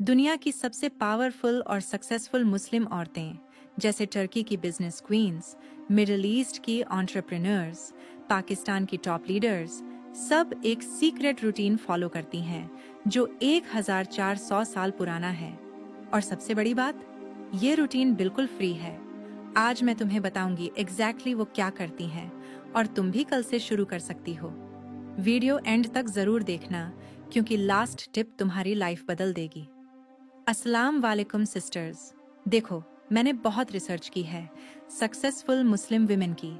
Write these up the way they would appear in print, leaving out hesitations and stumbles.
दुनिया की सबसे पावरफुल और सक्सेसफुल मुस्लिम औरतें जैसे टर्की की बिजनेस क्वींस, मिडिल ईस्ट की एंटरप्रेन्योर्स, पाकिस्तान की टॉप लीडर्स, सब एक सीक्रेट रूटीन फॉलो करती हैं जो 1400 साल पुराना है। और सबसे बड़ी बात, ये रूटीन बिल्कुल फ्री है। आज मैं तुम्हें बताऊंगी एग्जैक्टली वो क्या करती हैं और तुम भी कल से शुरू कर सकती हो। वीडियो एंड तक जरूर देखना क्योंकि लास्ट टिप तुम्हारी लाइफ बदल देगी। अस्सलाम वालेकुम सिस्टर्स। देखो, मैंने बहुत रिसर्च की है सक्सेसफुल मुस्लिम विमेन की,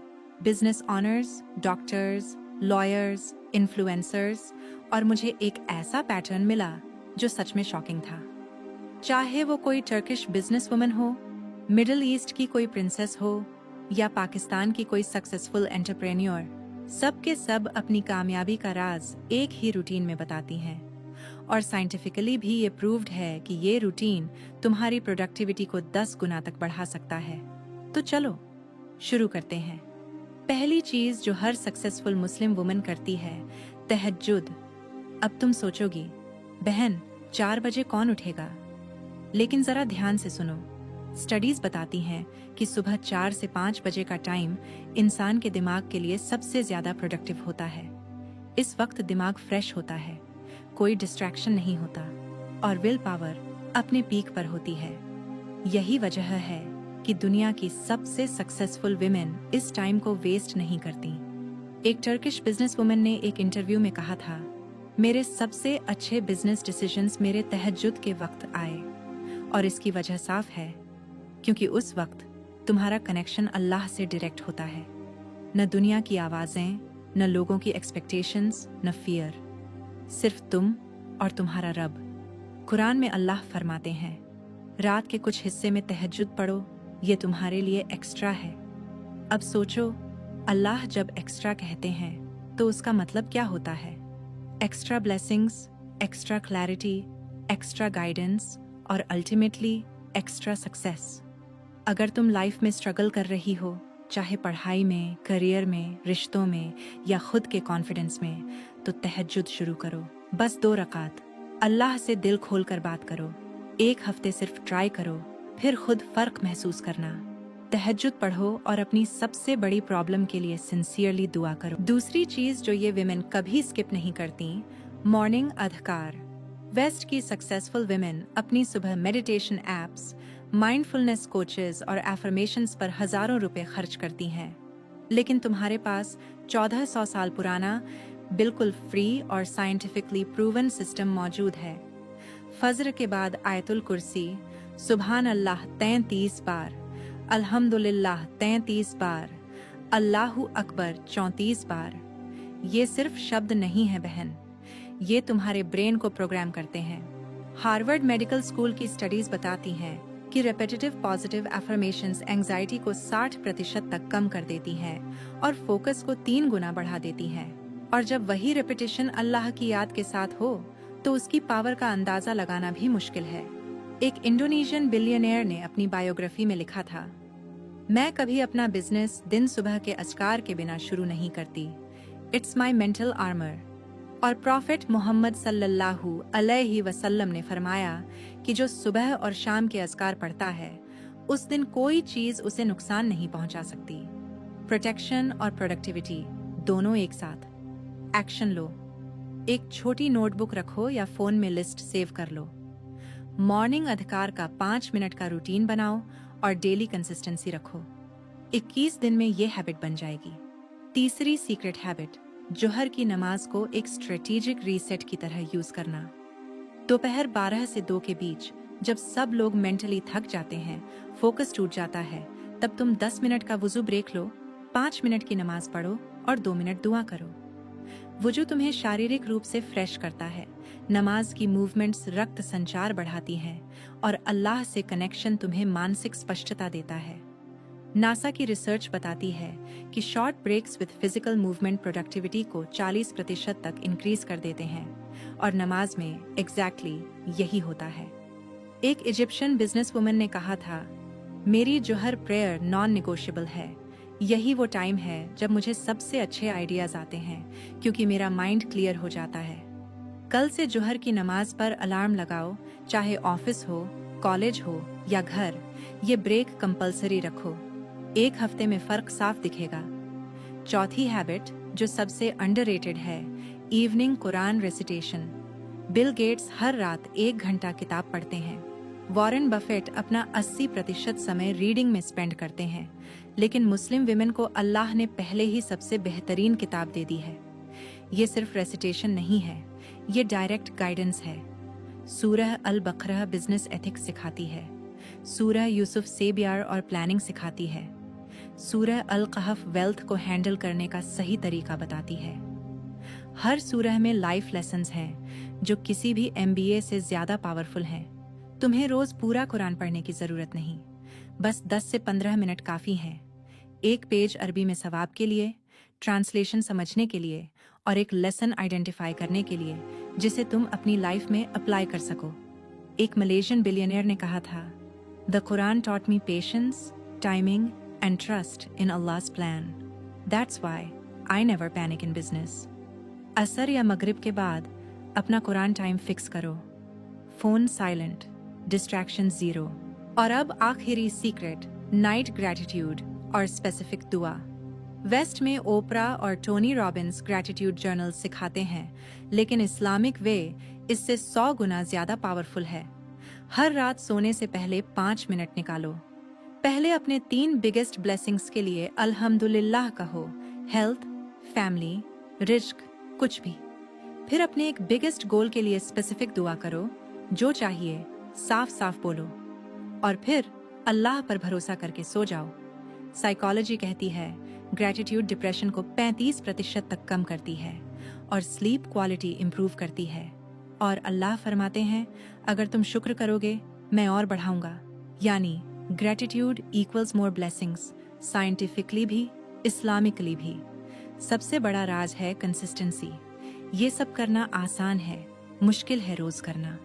business honours, doctors, lawyers, influencers, और मुझे एक ऐसा पैटर्न मिला जो सच में शॉकिंग था। चाहे वो कोई टर्किश बिजनेस वुमन हो, मिडिल ईस्ट की कोई प्रिंसेस हो या पाकिस्तान की कोई सक्सेसफुल एंटरप्रेन्योर, सब के सब अपनी कामयाबी का राज एक ही रूटीन में बताती हैं। और साइंटिफिकली भी ये प्रूव्ड है कि ये रूटीन तुम्हारी प्रोडक्टिविटी को 10 गुना तक बढ़ा सकता है। तो चलो शुरू करते हैं। पहली चीज जो हर सक्सेसफुल मुस्लिम वुमन करती है, तहज्जुद। अब तुम सोचोगी, बहन 4 बजे कौन उठेगा? लेकिन जरा ध्यान से सुनो। स्टडीज बताती हैं कि सुबह 4 से 5 बजे का टाइम इंसान के दिमाग के लिए सबसे ज्यादा प्रोडक्टिव होता है। इस वक्त दिमाग फ्रेश होता है, कोई डिस्ट्रैक्शन नहीं होता और विल पावर अपने पीक पर होती है। यही वजह है कि दुनिया की सबसे सक्सेसफुल विमेन इस टाइम को वेस्ट नहीं करती। एक टर्किश बिजनेस वुमन ने एक इंटरव्यू में कहा था, मेरे सबसे अच्छे बिजनेस डिसीजंस मेरे तहज्जुद के वक्त आए। और इसकी वजह साफ है, क्योंकि उस वक्त तुम्हारा कनेक्शन अल्लाह से डायरेक्ट होता है। न दुनिया की आवाजें, न लोगों की एक्सपेक्टेशंस, न फियर, सिर्फ तुम और तुम्हारा रब। कुरान में अल्लाह फरमाते हैं, रात के कुछ हिस्से में तहज्जुद पढ़ो, ये तुम्हारे लिए एक्स्ट्रा है। अब सोचो, अल्लाह जब एक्स्ट्रा कहते हैं तो उसका मतलब क्या होता है? Extra blessings, extra clarity, extra guidance और अल्टीमेटली एक्स्ट्रा सक्सेस। अगर तुम लाइफ में स्ट्रगल कर रही हो, चाहे पढ़ाई में, करियर में, रिश्तों में या खुद के कॉन्फिडेंस में, तो तहज्जुद शुरू करो। बस 2 रकात अल्लाह से दिल खोल कर बात करो। 1 हफ्ते सिर्फ ट्राई करो, फिर खुद फर्क महसूस करना। तहज्जुद पढ़ो और अपनी सबसे बड़ी प्रॉब्लम के लिए सिंसियरली दुआ करो। दूसरी चीज जो ये विमेन कभी स्किप नहीं करती, मॉर्निंग अधकार। वेस्ट की सक्सेसफुल विमेन अपनी सुबह मेडिटेशन एप्स, माइंडफुलनेस कोचेस और एफर्मेशंस पर हजारों रुपए खर्च करती हैं। लेकिन तुम्हारे पास 1400 साल पुराना, बिल्कुल फ्री और साइंटिफिकली प्रूवन सिस्टम मौजूद है। फज्र के बाद आयतुल कुर्सी, सुभान अल्लाह 33 बार, अल्हम्दुलिल्लाह 33 बार, अल्लाहु अकबर 34 बार। ये सिर्फ शब्द नहीं है बहन, ये तुम्हारे ब्रेन को प्रोग्राम करते हैं। हार्वर्ड मेडिकल स्कूल की स्टडीज बताती हैं कि रेपिटेटिव पॉजिटिव एफर्मेशंस एंजाइटी को 60% तक कम कर देती हैं और फोकस को 3 गुना बढ़ा देती हैं। और जब वही रेपिटेशन अल्लाह की याद के साथ हो तो उसकी पावर का अंदाजा लगाना भी मुश्किल है। एक इंडोनेशियन बिलियनियर ने अपनी बायोग्राफी में लिखा था, मैं कभी अपना बिजनेस दिन सुबह के अज़कार के बिना शुरू नहीं करती, इट्स माई मेंटल आर्मर। और प्रॉफिट मोहम्मद सल्लल्लाहु अलैहि वसल्लम ने फरमाया कि जो सुबह और शाम के अज़कार पढ़ता है, उस दिन कोई चीज उसे नुकसान नहीं पहुंचा सकती। प्रोटेक्शन और प्रोडक्टिविटी दोनों एक साथ। एक्शन लो। एक छोटी नोटबुक रखो या फोन में लिस्ट सेव कर लो। मॉर्निंग अधिकार का 5 मिनट का रूटीन बनाओ और डेली कंसिस्टेंसी रखो। 21 दिन में ये हैबिट बन जाएगी। तीसरी सीक्रेट हैबिट, जोहर की नमाज को एक स्ट्रेटेजिक रीसेट की तरह यूज करना। दोपहर 12 से 2 के बीच जब सब लोग मेंटली थक जाते हैं, फोकस टूट जाता है, तब तुम 10 मिनट का वुजू ब्रेक लो, 5 मिनट की नमाज पढ़ो और 2 मिनट दुआ करो। वुजू तुम्हें शारीरिक रूप से फ्रेश करता है, नमाज की मूवमेंट्स रक्त संचार बढ़ाती हैं और अल्लाह से कनेक्शन तुम्हें मानसिक स्पष्टता देता है। नासा की रिसर्च बताती है कि short breaks with physical movement productivity को 40% तक इंक्रीज कर देते हैं और नमाज में एग्जैक्टली यही होता है। एक इजिप्शियन बिजनेस वुमन ने कहा था, मेरी जोहर प्रेयर नॉन निगोशिएबल है। यही वो टाइम है जब मुझे सबसे अच्छे आइडियाज आते हैं, क्योंकि मेरा माइंड क्लियर हो जाता है। कल से जुहर की नमाज पर अलार्म लगाओ, चाहे ऑफिस हो, कॉलेज हो या घर। ये ब्रेक कंपलसरी रखो। एक हफ्ते में फर्क साफ दिखेगा। चौथी हैबिट, जो सबसे अंडररेटेड है, evening Quran recitation. Bill Gates हर रात 1 घंटा किताब पढ़ते हैं। वॉरेन बफेट अपना 80% समय रीडिंग में स्पेंड करते हैं, लेकिन मुस्लिम विमेन को अल्लाह ने पहले ही सबसे बेहतरीन किताब दे दी है। ये सिर्फ रेसिटेशन नहीं है, ये डायरेक्ट गाइडेंस है। सूरह अल बकरा बिजनेस एथिक्स सिखाती है। सूरह यूसुफ सेबियार और प्लानिंग सिखाती है। सूरह अल कहफ वेल्थ को हैंडल करने का सही तरीका बताती है। हर सूरह में लाइफ लेसन्स हैं जो किसी भी MBA से ज्यादा पावरफुल हैं। तुम्हें रोज पूरा कुरान पढ़ने की जरूरत नहीं, बस 10 से 15 मिनट काफी हैं। एक पेज अरबी में सवाब के लिए, ट्रांसलेशन समझने के लिए और एक लेसन आइडेंटिफाई करने के लिए जिसे तुम अपनी लाइफ में अप्लाई कर सको। एक मलेशियन बिलियनियर ने कहा था, the Quran taught me patience, timing and trust in Allah's plan. That's why I never panic in business. असर या मगरिब के बाद अपना कुरान टाइम फिक्स करो। Phone silent, distraction zero. और अब आखिरी सीक्रेट, नाइट ग्रैटिट्यूड और स्पेसिफिक दुआ। वेस्ट में ओपरा और टोनी रॉबिन्स ग्रैटिट्यूड जर्नल सिखाते हैं, लेकिन इस्लामिक वे इससे 100 गुना ज्यादा पावरफुल है। हर रात सोने से पहले 5 मिनट निकालो। पहले अपने 3 बिगेस्ट ब्लेसिंग्स के लिए अल्हम्दुलिल्लाह कहो, हेल्थ, फैमिली, रिज्क, कुछ भी। फिर अपने एक बिगेस्ट गोल के लिए स्पेसिफिक दुआ करो, जो चाहिए साफ साफ बोलो, और फिर अल्लाह पर भरोसा करके सो जाओ। साइकोलॉजी कहती है ग्रैटिट्यूड डिप्रेशन को 35% तक कम करती है और स्लीप क्वालिटी इंप्रूव करती है। और अल्लाह फरमाते हैं, अगर तुम शुक्र करोगे मैं और बढ़ाऊंगा। यानी ग्रैटिट्यूड इक्वल्स मोर ब्लेसिंग्स, साइंटिफिकली भी, इस्लामिकली भी। सबसे बड़ा राज है कंसिस्टेंसी। ये सब करना आसान है, मुश्किल है रोज करना।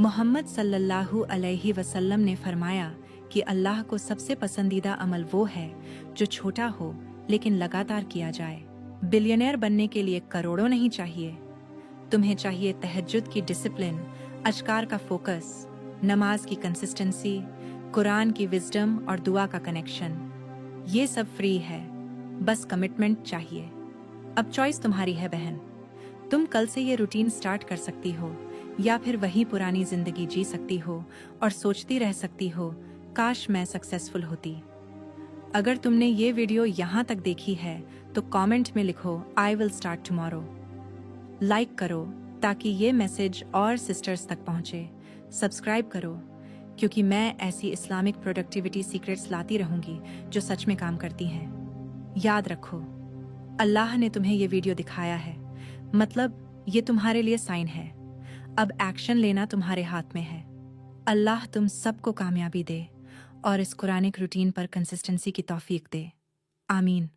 मोहम्मद सल्लल्लाहु अलैहि वसल्लम ने फरमाया कि अल्लाह को सबसे पसंदीदा अमल वो है जो छोटा हो लेकिन लगातार किया जाए। बिलियनेयर बनने के लिए करोड़ों नहीं चाहिए, तुम्हें चाहिए तहज्जुद की डिसिप्लिन, अज़कार का फोकस, नमाज की कंसिस्टेंसी, कुरान की विजडम और दुआ का कनेक्शन। ये सब फ्री है, बस कमिटमेंट चाहिए। अब चॉइस तुम्हारी है बहन। तुम कल से ये रूटीन स्टार्ट कर सकती हो, या फिर वही पुरानी जिंदगी जी सकती हो और सोचती रह सकती हो, काश मैं सक्सेसफुल होती। अगर तुमने ये वीडियो यहाँ तक देखी है तो कमेंट में लिखो, I will start tomorrow. Like करो ताकि ये मैसेज और सिस्टर्स तक पहुँचे। सब्सक्राइब करो, क्योंकि मैं ऐसी इस्लामिक प्रोडक्टिविटी सीक्रेट्स लाती रहूंगी जो सच में काम करती हैं। याद रखो, अल्लाह ने तुम्हें ये वीडियो दिखाया है, मतलब ये तुम्हारे लिए साइन है। अब एक्शन लेना तुम्हारे हाथ में है। अल्लाह तुम सबको कामयाबी दे और इस कुरानिक रूटीन पर कंसिस्टेंसी की तौफीक दे। आमीन।